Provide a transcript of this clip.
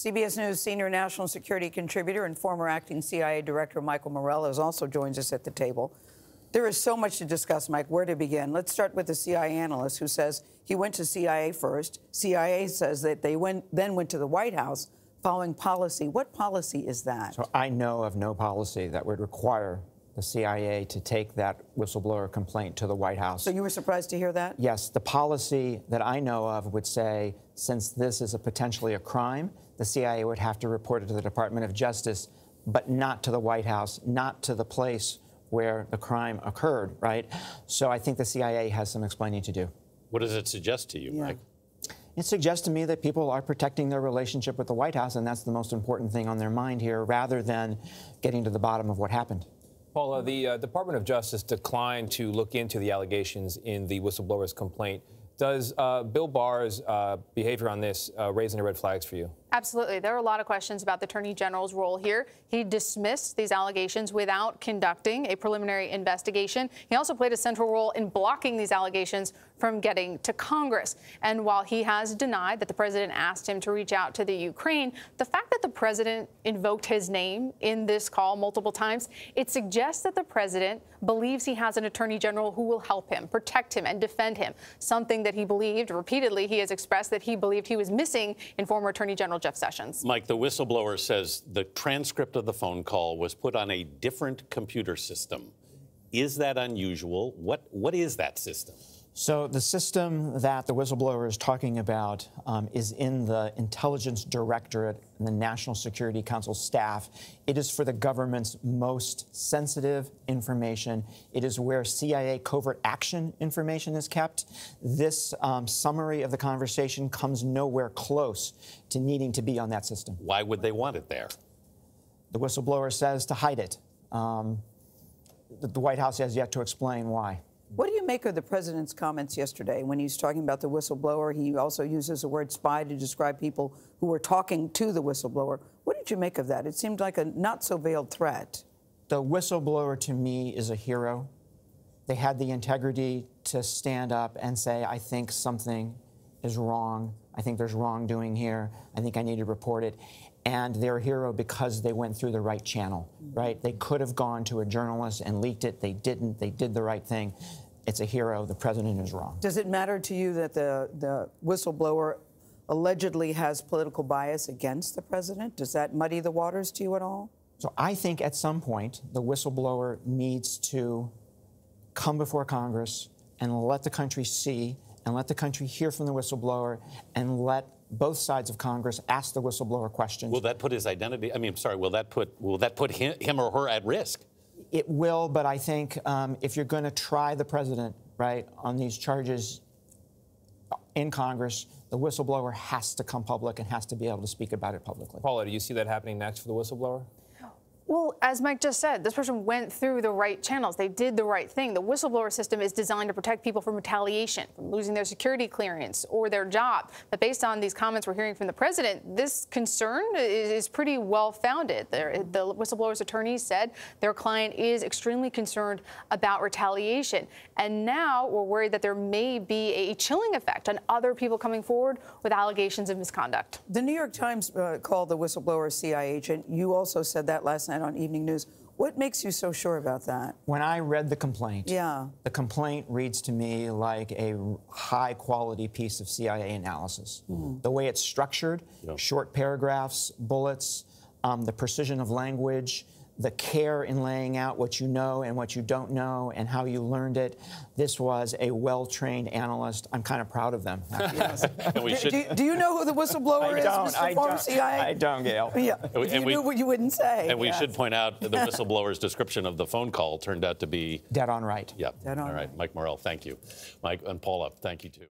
CBS News senior national security contributor and former acting CIA director Michael Morell also joins us at the table. There is so much to discuss, Mike. Where to begin? Let's start with the CIA analyst who says he went to CIA first. CIA says that they then went to the White House following policy. What policy is that? So I know of no policy that would require the CIA to take that whistleblower complaint to the White House. So you were surprised to hear that? Yes. The policy that I know of would say, since this is potentially a crime, the CIA would have to report it to the Department of Justice, but not to the White House, not to the place where the crime occurred, right? So I think the CIA has some explaining to do. What does it suggest to you, Mike? It suggests to me that people are protecting their relationship with the White House, and that's the most important thing on their mind here, rather than getting to the bottom of what happened. Paula, the Department of Justice declined to look into the allegations in the whistleblower's complaint. Does Bill Barr's behavior on this raise any red flags for you? Absolutely. There are a lot of questions about the Attorney General's role here. He dismissed these allegations without conducting a preliminary investigation. He also played a central role in blocking these allegations from getting to Congress. And while he has denied that the president asked him to reach out to the Ukraine, the fact that the president invoked his name in this call multiple times, it suggests that the president believes he has an Attorney General who will help him, protect him, and defend him, something that he believed, repeatedly he has expressed that he believed he was missing in former Attorney General Jeff Sessions. Mike, the whistleblower says the transcript of the phone call was put on a different computer system. Is that unusual? What is that system? So the system that the whistleblower is talking about is in the Intelligence Directorate and the National Security Council staff. It is for the government's most sensitive information. It is where CIA covert action information is kept. This summary of the conversation comes nowhere close to needing to be on that system. Why would they want it there? The whistleblower says to hide it. The White House has yet to explain why. What do you make of the president's comments yesterday when he's talking about the whistleblower? He also uses the word spy to describe people who were talking to the whistleblower. What did you make of that? It seemed like a not-so-veiled threat. The whistleblower, to me, is a hero. They had the integrity to stand up and say, I think something is wrong. I think there's wrongdoing here. I think I need to report it. And they're a hero because they went through the right channel, right? They could have gone to a journalist and leaked it. They didn't. They did the right thing. It's a hero. The president is wrong. Does it matter to you that the whistleblower allegedly has political bias against the president? Does that muddy the waters to you at all? So I think at some point the whistleblower needs to come before Congress and let the country see and let the country hear from the whistleblower and let both sides of Congress ask the whistleblower questions. Will that put his identity? I mean, I'm sorry. Will that put him or her at risk? It will, but I think if you're going to try the president, right, on these charges in Congress, the whistleblower has to come public and has to be able to speak about it publicly. Paula, do you see that happening next for the whistleblower? Well, as Mike just said, this person went through the right channels. They did the right thing. The whistleblower system is designed to protect people from retaliation, from losing their security clearance or their job. But based on these comments we're hearing from the president, this concern is pretty well-founded. The whistleblower's attorney said their client is extremely concerned about retaliation. And now we're worried that there may be a chilling effect on other people coming forward with allegations of misconduct. The New York Times called the whistleblower a CIA agent. You also said that last night on Evening News. What makes you so sure about that? When I read the complaint, the complaint reads to me like a high-quality piece of CIA analysis. The way it's structured, short paragraphs, bullets, the precision of language, the care in laying out what you know and what you don't know and how you learned it. This was a well-trained analyst. I'm kind of proud of them. Yes. Do you know who the whistleblower is, Mr. Former CIA? I don't, Gayle. Yeah. If you knew what you wouldn't say. And we should point out the whistleblower's description of the phone call turned out to be... Dead on right. Yep. Dead on All right. Mike Morell, thank you. Mike and Paula, thank you, too.